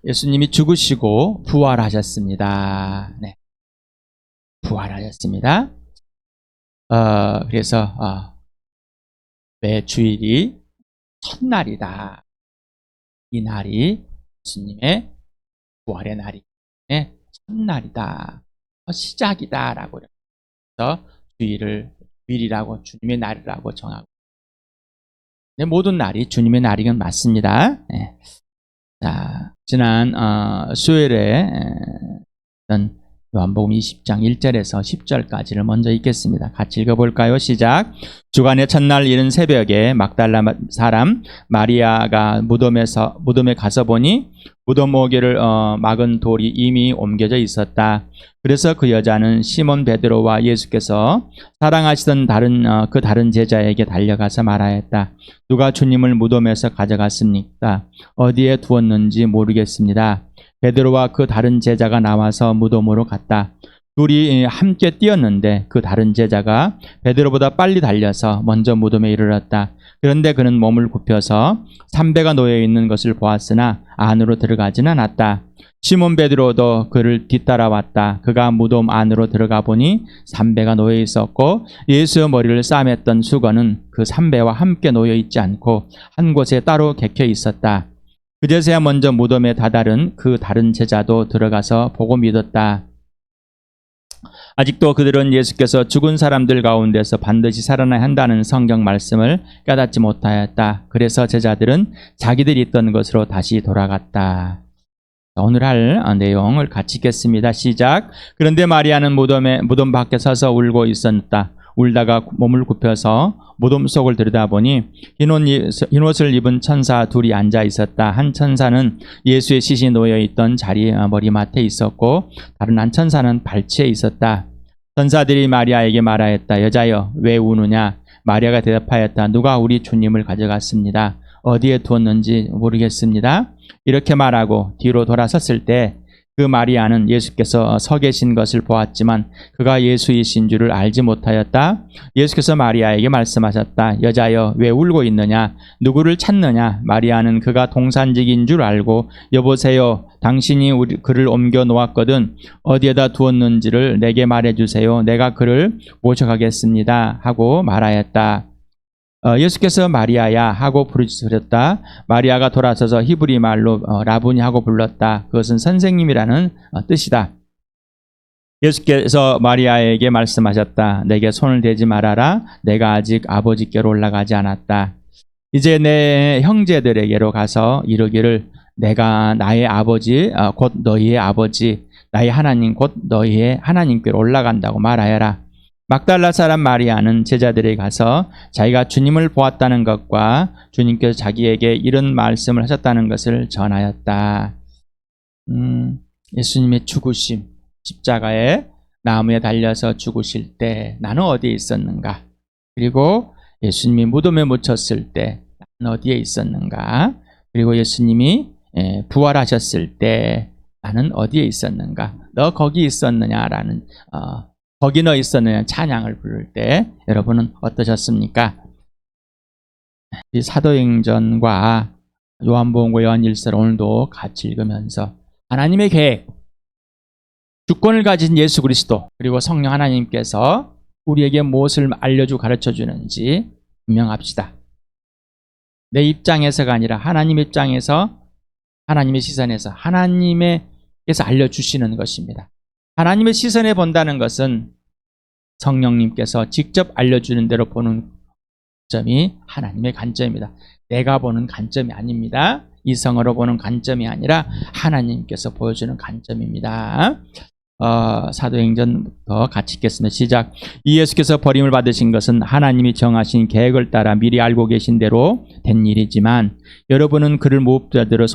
예수님이 죽으시고 부활하셨습니다. 네. 부활하셨습니다. 그래서 매 주일이 첫날이다. 이 날이 예수님의 부활의 날이 첫날이다. 시작이다 라고 해서 주일이라고 주님의 날이라고 정하고, 네, 모든 날이 주님의 날이긴 맞습니다. 네. 자, 지난 수요일에 요한복음 20장 1절에서 10절까지를 먼저 읽겠습니다. 같이 읽어볼까요? 시작. 주간의 첫날 이른 새벽에 막달라 사람 마리아가 무덤에 가서 보니 무덤 모기를 막은 돌이 이미 옮겨져 있었다. 그래서 그 여자는 시몬 베드로와 예수께서 사랑하시던 다른 제자에게 달려가서 말하였다. 누가 주님을 무덤에서 가져갔습니까? 어디에 두었는지 모르겠습니다. 베드로와 그 다른 제자가 나와서 무덤으로 갔다. 둘이 함께 뛰었는데 그 다른 제자가 베드로보다 빨리 달려서 먼저 무덤에 이르렀다. 그런데 그는 몸을 굽혀서 삼배가 놓여 있는 것을 보았으나 안으로 들어가지는 않았다. 시몬 베드로도 그를 뒤따라왔다. 그가 무덤 안으로 들어가 보니 삼배가 놓여 있었고 예수의 머리를 싸맸던 수건은 그 삼배와 함께 놓여 있지 않고 한 곳에 따로 객혀 있었다. 그제서야 먼저 무덤에 다다른 그 다른 제자도 들어가서 보고 믿었다. 아직도 그들은 예수께서 죽은 사람들 가운데서 반드시 살아나야 한다는 성경 말씀을 깨닫지 못하였다. 그래서 제자들은 자기들이 있던 곳으로 다시 돌아갔다. 오늘 할 내용을 같이 읽겠습니다. 시작. 그런데 마리아는 무덤 밖에 서서 울고 있었다. 울다가 몸을 굽혀서 무덤 속을 들여다보니 흰 옷을 입은 천사 둘이 앉아 있었다. 한 천사는 예수의 시신이 놓여있던 자리 머리맡에 있었고 다른 한 천사는 발치에 있었다. 천사들이 마리아에게 말하였다. 여자여, 왜 우느냐? 마리아가 대답하였다. 누가 우리 주님을 가져갔습니다. 어디에 두었는지 모르겠습니다. 이렇게 말하고 뒤로 돌아섰을 때 그 마리아는 예수께서 서 계신 것을 보았지만 그가 예수이신 줄을 알지 못하였다. 예수께서 마리아에게 말씀하셨다. 여자여, 왜 울고 있느냐? 누구를 찾느냐? 마리아는 그가 동산직인 줄 알고 여보세요, 당신이 그를 옮겨 놓았거든 어디에다 두었는지를 내게 말해주세요. 내가 그를 모셔가겠습니다 하고 말하였다. 예수께서 마리아야 하고 부르짖으셨다. 마리아가 돌아서서 히브리 말로 라부니 하고 불렀다. 그것은 선생님이라는 뜻이다. 예수께서 마리아에게 말씀하셨다. 내게 손을 대지 말아라. 내가 아직 아버지께로 올라가지 않았다. 이제 내 형제들에게로 가서 이르기를 내가 나의 아버지 곧 너희의 아버지 나의 하나님 곧 너희의 하나님께로 올라간다고 말하여라. 막달라 사람 마리아는 제자들에게 가서 자기가 주님을 보았다는 것과 주님께서 자기에게 이런 말씀을 하셨다는 것을 전하였다. 예수님의 죽으심, 십자가에 나무에 달려서 죽으실 때 나는 어디에 있었는가? 그리고 예수님이 무덤에 묻혔을 때 나는 어디에 있었는가? 그리고 예수님이 부활하셨을 때 나는 어디에 있었는가? 너 거기 있었느냐라는 거기 너 있었느냐 찬양을 부를 때 여러분은 어떠셨습니까? 이 사도행전과 요한복음과 요한일서를 오늘도 같이 읽으면서 하나님의 계획, 주권을 가진 예수 그리스도 그리고 성령 하나님께서 우리에게 무엇을 알려주고 가르쳐주는지 분명합시다. 내 입장에서가 아니라 하나님의 입장에서, 하나님의 시선에서 하나님께서 알려주시는 것입니다. 하나님의 시선에 본다는 것은 성령님께서 직접 알려주는 대로 보는 점이 하나님의 관점입니다. 내가 보는 관점이 아닙니다. 이성으로 보는 관점이 아니라 하나님께서 보여주는 관점입니다. 사도행전부터 같이 읽겠습니다. 시작. 이 예수께서 버림을 받으신 것은 하나님이 정하신 계획을 따라 미리 알고 계신 대로 된 일이지만 여러분은 그를 무법자들의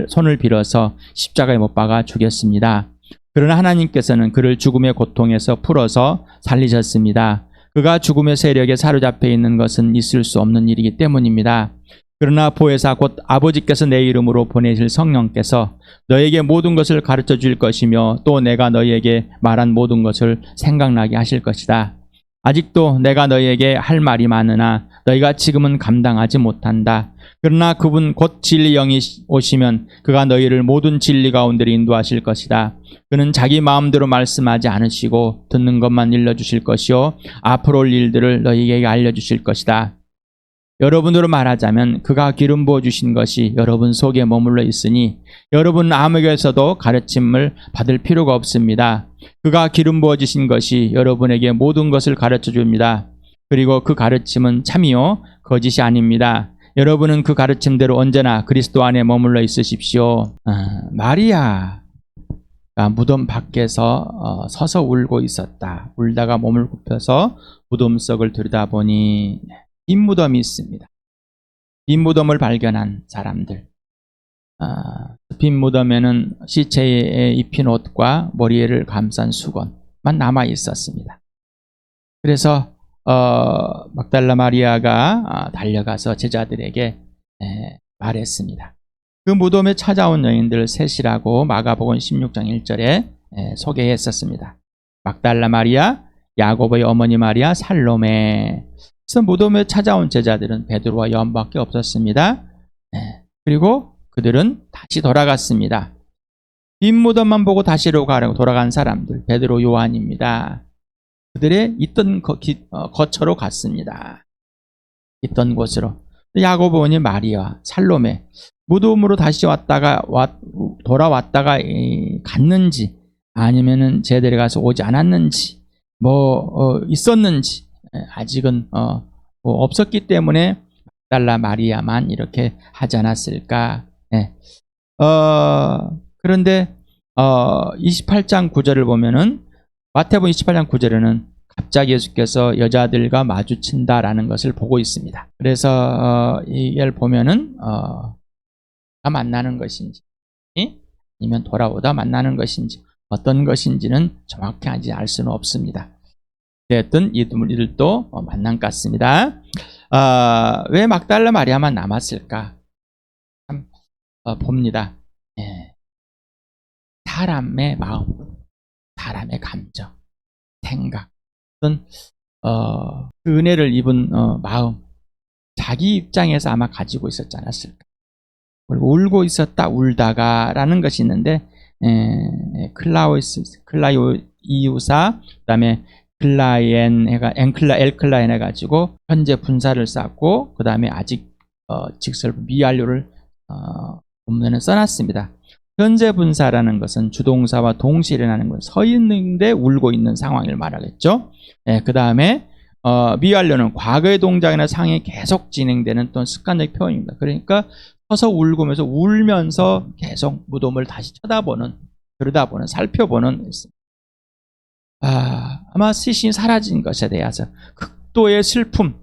손을 빌어서 십자가에 못 박아 죽였습니다. 그러나 하나님께서는 그를 죽음의 고통에서 풀어서 살리셨습니다. 그가 죽음의 세력에 사로잡혀 있는 것은 있을 수 없는 일이기 때문입니다. 그러나 보혜사 곧 아버지께서 내 이름으로 보내실 성령께서 너에게 모든 것을 가르쳐 줄 것이며 또 내가 너희에게 말한 모든 것을 생각나게 하실 것이다. 아직도 내가 너희에게 할 말이 많으나 너희가 지금은 감당하지 못한다. 그러나 그분 곧 진리 영이 오시면 그가 너희를 모든 진리 가운데로 인도하실 것이다. 그는 자기 마음대로 말씀하지 않으시고 듣는 것만 일러주실 것이요 앞으로 올 일들을 너희에게 알려주실 것이다. 여러분으로 말하자면 그가 기름 부어주신 것이 여러분 속에 머물러 있으니 여러분 아무에게서도 가르침을 받을 필요가 없습니다. 그가 기름 부어주신 것이 여러분에게 모든 것을 가르쳐 줍니다. 그리고 그 가르침은 참이요 거짓이 아닙니다. 여러분은 그 가르침대로 언제나 그리스도 안에 머물러 있으십시오. 마리아가 무덤 밖에서 서서 울고 있었다. 울다가 몸을 굽혀서 무덤 속을 들여다보니 빈 무덤이 있습니다. 빈 무덤을 발견한 사람들. 빈 무덤에는 시체에 입힌 옷과 머리를 감싼 수건만 남아 있었습니다. 그래서 막달라 마리아가 달려가서 제자들에게 말했습니다. 그 무덤에 찾아온 여인들 셋이라고 마가복음 16장 1절에 소개했었습니다. 막달라 마리아, 야고보의 어머니 마리아, 살로메. 그래서 무덤에 찾아온 제자들은 베드로와 요한밖에 없었습니다. 그리고 그들은 다시 돌아갔습니다. 빈 무덤만 보고 다시로 가려고 돌아간 사람들, 베드로, 요한입니다. 그들의 있던 거처로 갔습니다. 있던 곳으로. 야고보니 마리아, 살로메, 무덤으로 다시 돌아왔다가 갔는지, 아니면은 제대로 가서 오지 않았는지, 있었는지, 아직은 없었기 때문에 막달라 마리아만 이렇게 하지 않았을까. 그런데 28장 9절을 보면은 마태복음 28장 9절에는 갑자기 예수께서 여자들과 마주친다라는 것을 보고 있습니다. 그래서 이걸 보면은 만나는 것인지 아니면 돌아오다 만나는 것인지 어떤 것인지는 정확히 아직 알 수는 없습니다. 어쨌든 이들도 만난 것 같습니다. 왜 막달라 마리아만 남았을까? 참 봅니다. 사람의 마음, 사람의 감정, 생각, 어떤 그 은혜를 입은 마음, 자기 입장에서 아마 가지고 있었지 않았을까? 그리고 울고 있었다, 울다가라는 것이 있는데 클라이오이우사, 그다음에 엘클라엔 해가지고 현재 분사를 쌓고 그 다음에 아직 직설부 미완료를 본문에는 써놨습니다. 현재 분사라는 것은 주동사와 동시에 일어나는 것, 서 있는데 울고 있는 상황을 말하겠죠. 그 다음에 미완료는 과거의 동작이나 상황이 계속 진행되는 또 습관적 표현입니다. 그러니까 서서 울면서 계속 무덤을 다시 들여다보는, 살펴보는. 아마 시신이 사라진 것에 대해서 극도의 슬픔,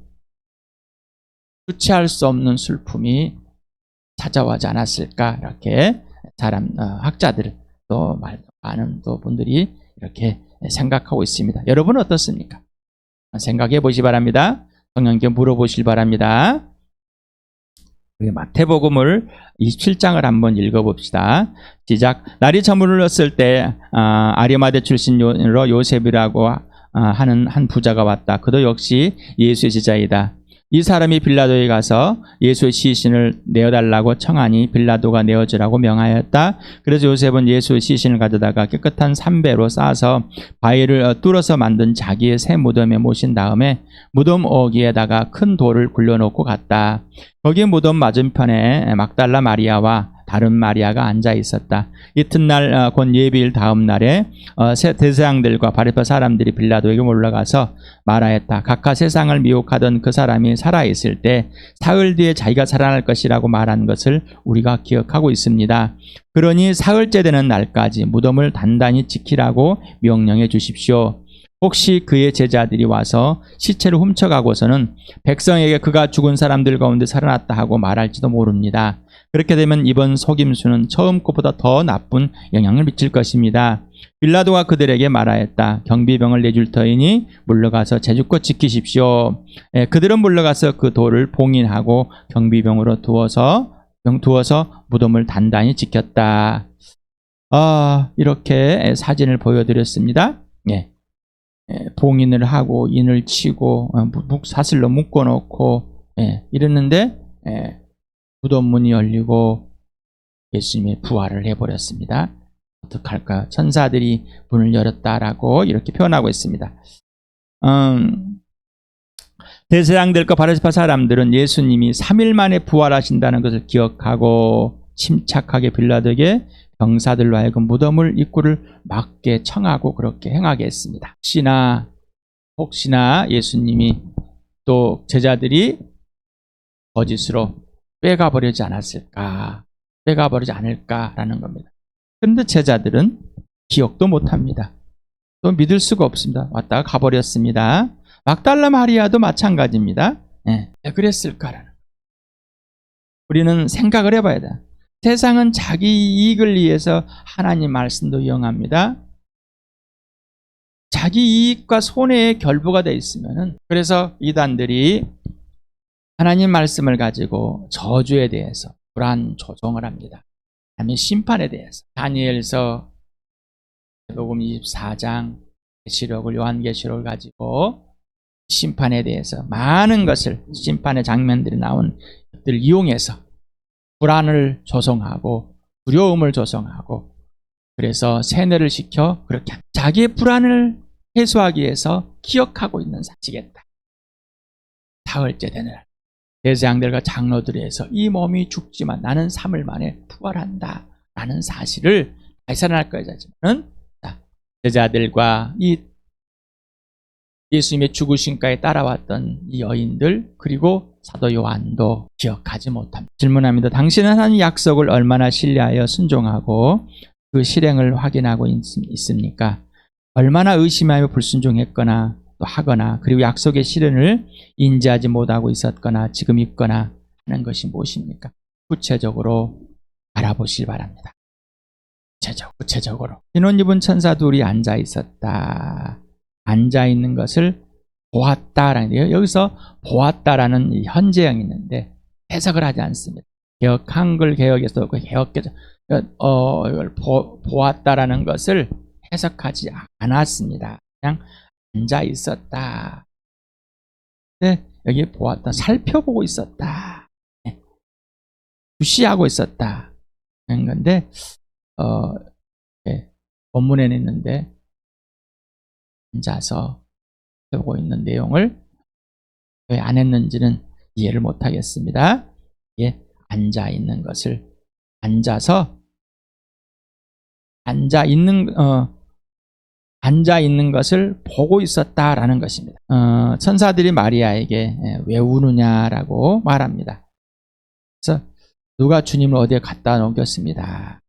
주체할 수 없는 슬픔이 찾아오지 않았을까, 이렇게 학자들 또 많은 또 분들이 이렇게 생각하고 있습니다. 여러분은 어떻습니까? 생각해 보시기 바랍니다. 성령께 물어보시기 바랍니다. 우리 마태복음을 27장을 한번 읽어봅시다. 시작. 날이 저물었을 때 아리마대 출신으로 요셉이라고 하는 한 부자가 왔다. 그도 역시 예수의 제자이다. 이 사람이 빌라도에 가서 예수의 시신을 내어달라고 청하니 빌라도가 내어주라고 명하였다. 그래서 요셉은 예수의 시신을 가져다가 깨끗한 삼배로 싸서 바위를 뚫어서 만든 자기의 새 무덤에 모신 다음에 무덤 어귀에다가 큰 돌을 굴려놓고 갔다. 거기 무덤 맞은편에 막달라 마리아와 다른 마리아가 앉아 있었다. 이튿날 곧 예비일 다음 날에 대제사장들과 바리새 사람들이 빌라도에게 올라가서 말하였다. 각하 세상을 미혹하던 그 사람이 살아있을 때 사흘 뒤에 자기가 살아날 것이라고 말한 것을 우리가 기억하고 있습니다. 그러니 사흘째 되는 날까지 무덤을 단단히 지키라고 명령해 주십시오. 혹시 그의 제자들이 와서 시체를 훔쳐가고서는 백성에게 그가 죽은 사람들 가운데 살아났다 하고 말할지도 모릅니다. 그렇게 되면 이번 속임수는 처음 것보다 더 나쁜 영향을 미칠 것입니다. 빌라도가 그들에게 말하였다. 경비병을 내줄 터이니 물러가서 제주껏 지키십시오. 그들은 물러가서 그 돌을 봉인하고 경비병으로 두어서 무덤을 단단히 지켰다. 이렇게 사진을 보여드렸습니다. 봉인을 하고 인을 치고 사슬로 묶어놓고 이랬는데 무덤 문이 열리고 예수님이 부활을 해버렸습니다. 어떡할까요? 천사들이 문을 열었다라고 이렇게 표현하고 있습니다. 대제사장들과 바리새파 사람들은 예수님이 3일 만에 부활하신다는 것을 기억하고 침착하게 빌라도에게 병사들로 하여금 무덤을 입구를 막게 청하고 그렇게 행하게 했습니다. 혹시나 예수님이 또 제자들이 거짓으로 빼가버리지 않았을까, 빼가버리지 않을까라는 겁니다. 그런데 제자들은 기억도 못합니다. 또 믿을 수가 없습니다. 왔다가 가버렸습니다. 막달라 마리아도 마찬가지입니다. 왜 그랬을까라는. 우리는 생각을 해봐야 돼. 세상은 자기 이익을 위해서 하나님 말씀도 이용합니다. 자기 이익과 손해의 결부가 되어 있으면은, 그래서 이단들이 하나님 말씀을 가지고 저주에 대해서 불안 조종을 합니다. 아니면 심판에 대해서 다니엘서 복음 24장 계시록을 요한계시록을 가지고 심판에 대해서 많은 것을, 심판의 장면들이 나온 것들을 이용해서 불안을 조성하고 두려움을 조성하고, 그래서 세뇌를 시켜 그렇게 자기의 불안을 해소하기 위해서 기억하고 있는 사실이겠다. 사흘째 되는 날 대제사장들과 장로들에 의해서 이 몸이 죽지만 나는 3일 만에 부활한다 라는 사실을 발산할 거지만, 제자들과 이 예수님의 죽으심까지 따라왔던 이 여인들, 그리고 사도 요한도 기억하지 못합니다. 질문합니다. 당신은 하나님 약속을 얼마나 신뢰하여 순종하고 그 실행을 확인하고 있습니까? 얼마나 의심하며 불순종했거나 또 하거나, 그리고 약속의 실현을 인지하지 못하고 있었거나 지금 있거나 하는 것이 무엇입니까? 구체적으로 알아보시기 바랍니다. 구체적으로. 흰 옷 입은 천사 둘이 앉아 있었다. 앉아 있는 것을 보았다라는 데요. 여기서 보았다라는 현재형이 있는데 해석을 하지 않습니다. 한글 개혁에서 이걸 보았다라는 것을 해석하지 않았습니다. 그냥 앉아 있었다. 근데 여기 보았다, 살펴보고 있었다, 주시하고 있었다 하는 건데, 본문에는 있는데 앉아서 보고 있는 내용을 왜 안 했는지는 이해를 못 하겠습니다. 앉아 있는 것을, 앉아 있는 것을 보고 있었다라는 것입니다. 천사들이 마리아에게 왜 우느냐라고 말합니다. 그래서 누가 주님을 어디에 갖다 놓겠습니다.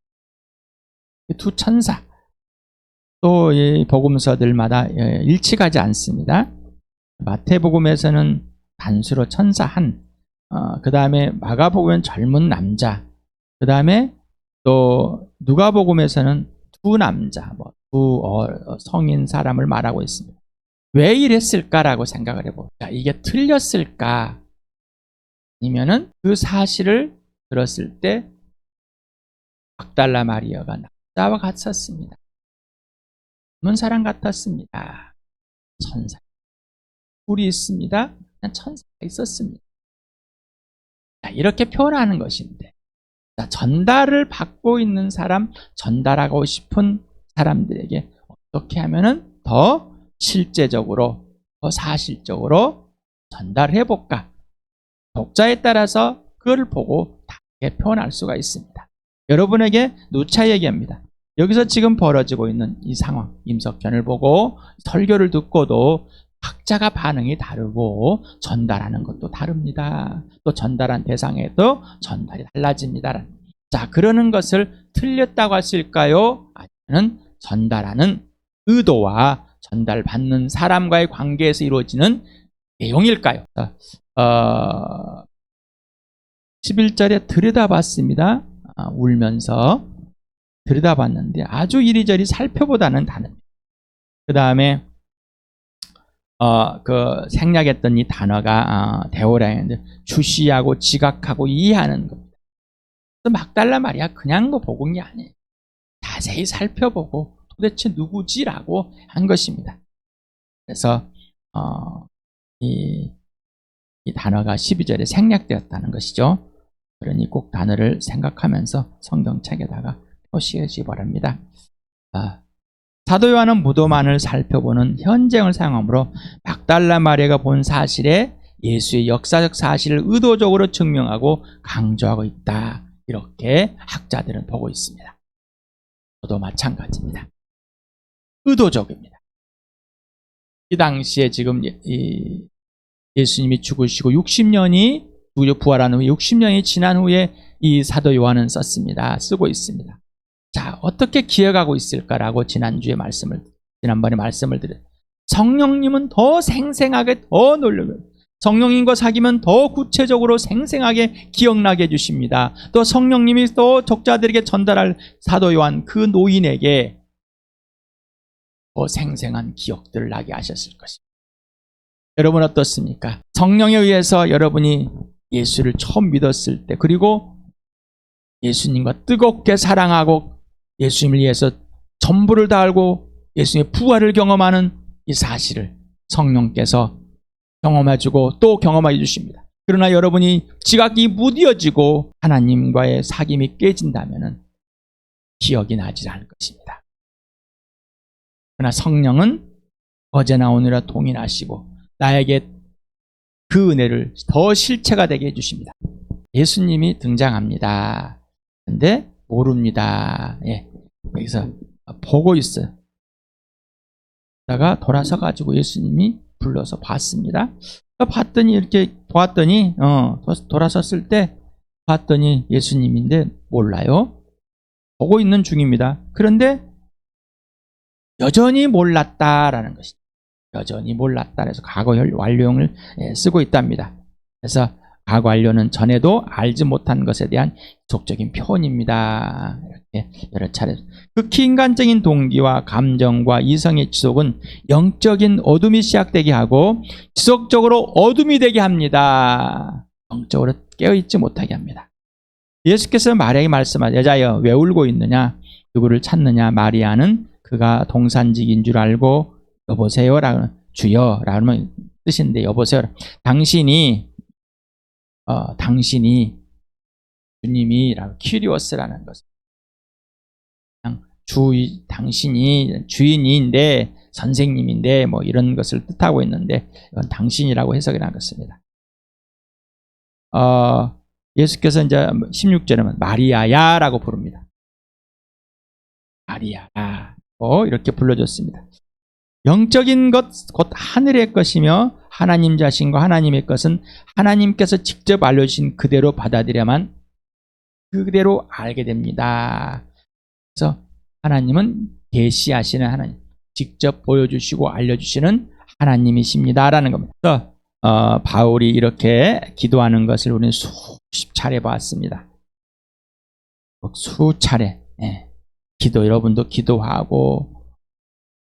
두 천사, 또 이 복음서들마다 일치하지 않습니다. 마태복음에서는 단수로 천사 한, 그 다음에 마가복음은 젊은 남자, 그 다음에 또 누가복음에서는 두 남자, 두 성인 사람을 말하고 있습니다. 왜 이랬을까라고 생각을 해봅니다. 이게 틀렸을까? 아니면은 그 사실을 들었을 때 막달라 마리아가 남자와 같았습니다. 젊은 사람 같았습니다. 천사. 불이 있습니다. 그냥 천사가 있었습니다. 이렇게 표현하는 것인데, 전달을 받고 있는 사람, 전달하고 싶은 사람들에게 어떻게 하면은 더 실제적으로, 더 사실적으로 전달해 볼까? 독자에 따라서 그걸 보고 다르게 표현할 수가 있습니다. 여러분에게 누차 얘기합니다. 여기서 지금 벌어지고 있는 이 상황, 임석현을 보고 설교를 듣고도 각자가 반응이 다르고 전달하는 것도 다릅니다. 또 전달한 대상에도 전달이 달라집니다. 자, 그러는 것을 틀렸다고 할 수 있을까요? 아니면 전달하는 의도와 전달받는 사람과의 관계에서 이루어지는 내용일까요? 11절에 들여다봤습니다. 울면서 들여다봤는데 아주 이리저리 살펴보다는 다릅니다. 그 다음에 그 생략했던 이 단어가 데오라인데 주시하고 지각하고 이해하는 겁니다. 막달라 마리아 그냥 보고 온 게 아니에요. 자세히 살펴보고 도대체 누구지라고 한 것입니다. 그래서 이 이 단어가 12절에 생략되었다는 것이죠. 그러니 꼭 단어를 생각하면서 성경책에다가 표시하시기 바랍니다. 사도 요한은 무덤 안을 살펴보는 현장을 사용하므로 막달라 마리아가 본 사실에 예수의 역사적 사실을 의도적으로 증명하고 강조하고 있다. 이렇게 학자들은 보고 있습니다. 저도 마찬가지입니다. 의도적입니다. 이 당시에 지금 예수님이 죽으시고 60년이 부활한 후에 60년이 지난 후에 이 사도 요한은 쓰고 있습니다. 자, 어떻게 기억하고 있을까라고 지난번에 말씀을 드렸어요. 성령님은 더 생생하게 더 놀려요. 성령님과 사귀면 더 구체적으로 생생하게 기억나게 해주십니다. 또 성령님이 또 적자들에게 전달할 사도 요한 그 노인에게 더 생생한 기억들을 나게 하셨을 것입니다. 여러분 어떻습니까? 성령에 의해서 여러분이 예수를 처음 믿었을 때, 그리고 예수님과 뜨겁게 사랑하고 예수님을 위해서 전부를 다하고 예수님의 부활을 경험하는 이 사실을 성령께서 경험해주고 또 경험해 주십니다. 그러나 여러분이 지각이 무뎌지고 하나님과의 사귐이 깨진다면 기억이 나지 않을 것입니다. 그러나 성령은 어제나 오늘이나 동일하시고 나에게 그 은혜를 더 실체가 되게 해주십니다. 예수님이 등장합니다. 근데 모릅니다. 여기서 보고 있어요. 다가 돌아서 가지고 예수님이 불러서 봤습니다. 봤더니 이렇게 보았더니 돌아섰을 때 봤더니 예수님인데 몰라요. 보고 있는 중입니다. 그런데 여전히 몰랐다라는 것이죠. 여전히 몰랐다. 그래서 과거 완료형을 쓰고 있답니다. 그래서 과거 완료는 전에도 알지 못한 것에 대한 지속적인 표현입니다. 이렇게 여러 차례. 극히 인간적인 동기와 감정과 이성의 지속은 영적인 어둠이 시작되게 하고 지속적으로 어둠이 되게 합니다. 영적으로 깨어있지 못하게 합니다. 예수께서 마리아에게 말씀하셨 여자여 왜 울고 있느냐 누구를 찾느냐. 마리아는 그가 동산직인 줄 알고 여보세요 라는 주여 라는 뜻인데 여보세요 당신이 주님이라고 키리오스라는 것은 당신이 주인인데 선생님인데 뭐 이런 것을 뜻하고 있는데 이건 당신이라고 해석을 하겠습니다. 예수께서 이제 16절에는 마리아야라고 부릅니다. 마리아야 이렇게 불러줬습니다. 영적인 것 곧 하늘의 것이며 하나님 자신과 하나님의 것은 하나님께서 직접 알려주신 그대로 받아들여야만 그대로 알게 됩니다. 그래서 하나님은 계시하시는 하나님, 직접 보여주시고 알려주시는 하나님이십니다라는 겁니다. 그래서 바울이 이렇게 기도하는 것을 우리는 수십 차례 봤습니다. 수차례 기도, 여러분도 기도하고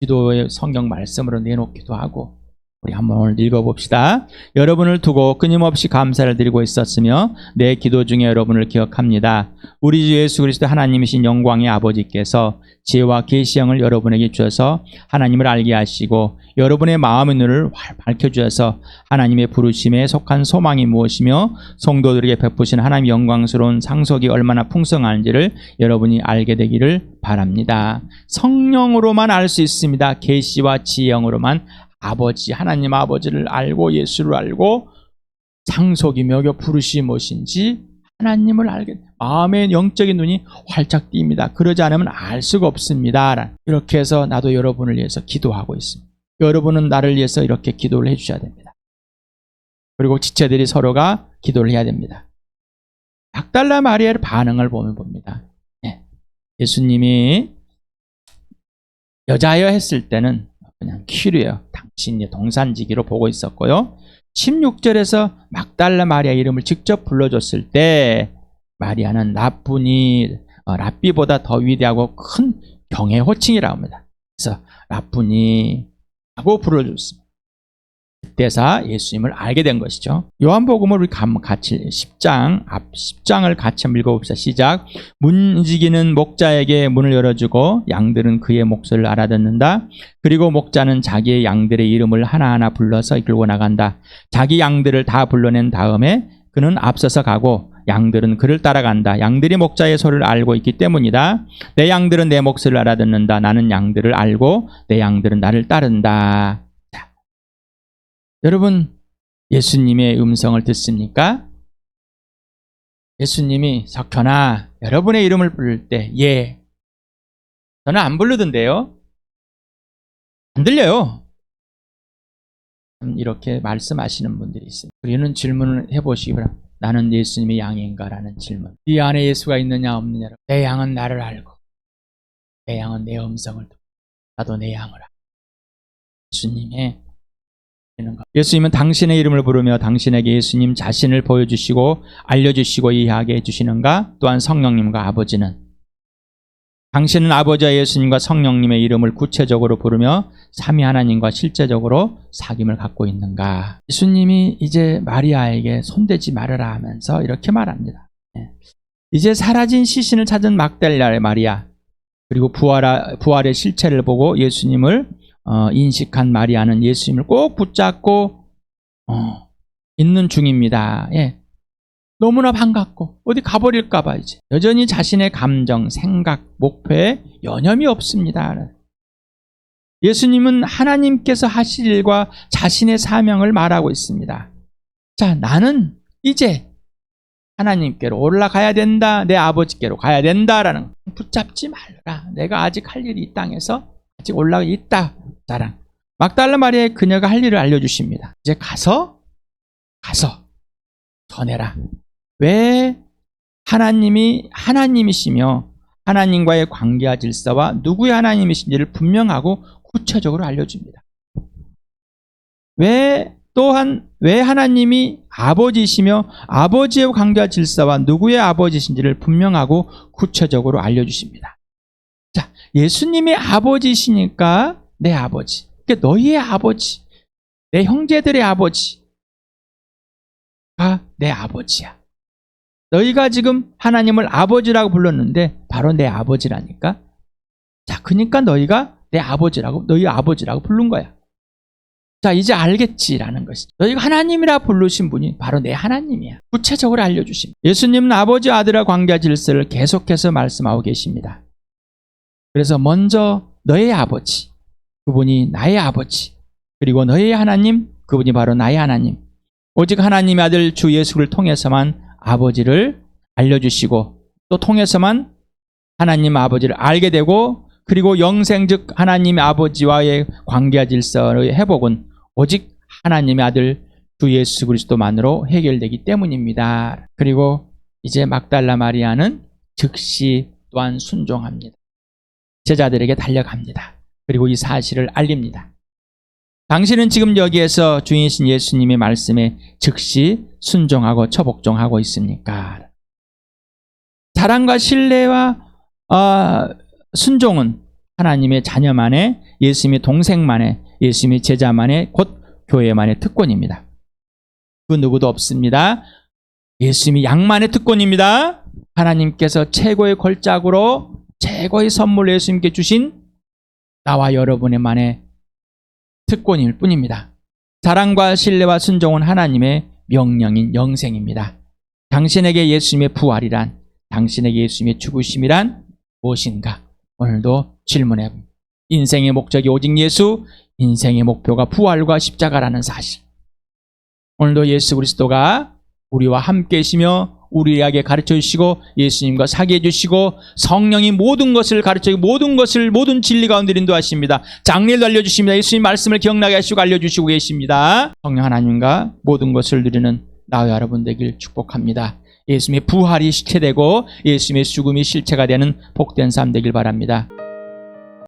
기도의 성경 말씀으로 내놓기도 하고 우리 한번 오늘 읽어봅시다. 여러분을 두고 끊임없이 감사를 드리고 있었으며 내 기도 중에 여러분을 기억합니다. 우리 주 예수 그리스도 하나님이신 영광의 아버지께서 지혜와 계시형을 여러분에게 주셔서 하나님을 알게 하시고 여러분의 마음의 눈을 밝혀주셔서 하나님의 부르심에 속한 소망이 무엇이며 성도들에게 베푸신 하나님의 영광스러운 상속이 얼마나 풍성한지를 여러분이 알게 되기를 바랍니다. 성령으로만 알 수 있습니다. 계시와 지혜형으로만 하나님 아버지를 알고 예수를 알고 상속이며 부르심이 무엇인지 하나님을 알게 마음의 영적인 눈이 활짝 띕니다. 그러지 않으면 알 수가 없습니다. 이렇게 해서 나도 여러분을 위해서 기도하고 있습니다. 여러분은 나를 위해서 이렇게 기도를 해주셔야 됩니다. 그리고 지체들이 서로가 기도를 해야 됩니다. 막달라 마리아의 반응을 보면 봅니다. 예수님이 여자여 했을 때는 그냥 퀴르예요. 당신이 동산지기로 보고 있었고요. 16절에서 막달라 마리아 이름을 직접 불러줬을 때 마리아는 랍비보다 더 위대하고 큰 경의 호칭이라고 합니다. 그래서 랍부니 하고 불러줬습니다. 대사 예수님을 알게 된 것이죠. 요한복음을 우리 같이 10장을 같이 한번 읽어봅시다. 시작. 문지기는 목자에게 문을 열어주고 양들은 그의 목소리를 알아듣는다. 그리고 목자는 자기의 양들의 이름을 하나하나 불러서 이끌고 나간다. 자기 양들을 다 불러낸 다음에 그는 앞서서 가고 양들은 그를 따라간다. 양들이 목자의 소리를 알고 있기 때문이다. 내 양들은 내 목소리를 알아듣는다. 나는 양들을 알고 내 양들은 나를 따른다. 자, 여러분 예수님의 음성을 듣습니까? 예수님이 석현아 여러분의 이름을 부를 때 예. 저는 안 부르던데요. 안 들려요. 이렇게 말씀하시는 분들이 있습니다. 우리는 질문을 해보시기 바랍니다. 나는 예수님의 양인가? 라는 질문. 네 안에 예수가 있느냐 없느냐. 내 양은 나를 알고 내 양은 내 음성을 듣고 나도 내 양을 알고. 예수님은 당신의 이름을 부르며 당신에게 예수님 자신을 보여주시고 알려주시고 이해하게 해주시는가? 또한 성령님과 아버지는 당신은 아버지와 예수님과 성령님의 이름을 구체적으로 부르며 삼위 하나님과 실제적으로 사귐을 갖고 있는가? 예수님이 이제 마리아에게 손대지 말아라 하면서 이렇게 말합니다. 이제 사라진 시신을 찾은 막달라의 마리아, 그리고 부활의 실체를 보고 예수님을 인식한 마리아는 예수님을 꼭 붙잡고 있는 중입니다. 예. 너무나 반갑고 어디 가버릴까 봐 이제 여전히 자신의 감정, 생각, 목표에 여념이 없습니다. 예수님은 하나님께서 하실 일과 자신의 사명을 말하고 있습니다. 자, 나는 이제 하나님께로 올라가야 된다. 내 아버지께로 가야 된다라는 붙잡지 말라. 내가 아직 할 일이 이 땅에서 아직 올라가 있다. 자랑. 막달라 마리아의 그녀가 할 일을 알려주십니다. 이제 가서 전해라. 왜 하나님이 하나님이시며 하나님과의 관계와 질서와 누구의 하나님이신지를 분명하고 구체적으로 알려줍니다. 왜 하나님이 아버지이시며 아버지의 관계와 질서와 누구의 아버지이신지를 분명하고 구체적으로 알려주십니다. 자, 예수님이 아버지이시니까 내 아버지, 그러니까 너희의 아버지, 내 형제들의 아버지가 내 아버지야. 너희가 지금 하나님을 아버지라고 불렀는데 바로 내 아버지라니까. 자, 그러니까 너희가 너희 아버지라고 부른 거야. 자, 이제 알겠지라는 것이죠. 너희가 하나님이라 부르신 분이 바로 내 하나님이야. 구체적으로 알려주십니다. 예수님은 아버지와 아들의 관계 질서를 계속해서 말씀하고 계십니다. 그래서 먼저 너의 아버지, 그분이 나의 아버지, 그리고 너의 하나님, 그분이 바로 나의 하나님. 오직 하나님의 아들 주 예수를 통해서만 아버지를 알려주시고 또 통해서만 하나님 아버지를 알게 되고, 그리고 영생 즉 하나님의 아버지와의 관계와 질서의 회복은 오직 하나님의 아들 주 예수 그리스도만으로 해결되기 때문입니다. 그리고 이제 막달라 마리아는 즉시 또한 순종합니다. 제자들에게 달려갑니다. 그리고 이 사실을 알립니다. 당신은 지금 여기에서 주인이신 예수님의 말씀에 즉시 순종하고 처복종하고 있습니까? 사랑과 신뢰와 순종은 하나님의 자녀만의, 예수님의 동생만의, 예수님의 제자만의, 곧 교회만의 특권입니다. 그 누구도 없습니다. 예수님이 양만의 특권입니다. 하나님께서 최고의 걸작으로 최고의 선물을 예수님께 주신 나와 여러분의만의 특권일 뿐입니다. 사랑과 신뢰와 순종은 하나님의 명령인 영생입니다. 당신에게 예수님의 부활이란, 당신에게 예수님의 죽으심이란 무엇인가? 오늘도 질문해 봅니다. 인생의 목적이 오직 예수, 인생의 목표가 부활과 십자가라는 사실. 오늘도 예수 그리스도가 우리와 함께 계시며 우리에게 가르쳐 주시고 예수님과 사귀어 주시고 성령이 모든 것을 가르쳐 모든 진리 가운데 인도하십니다. 장례를 알려주십니다. 예수님 말씀을 기억나게 하시고 알려주시고 계십니다. 성령 하나님과 모든 것을 누리는 나와 여러분 되길 축복합니다. 예수님의 부활이 실체되고 예수님의 죽음이 실체가 되는 복된 삶 되길 바랍니다.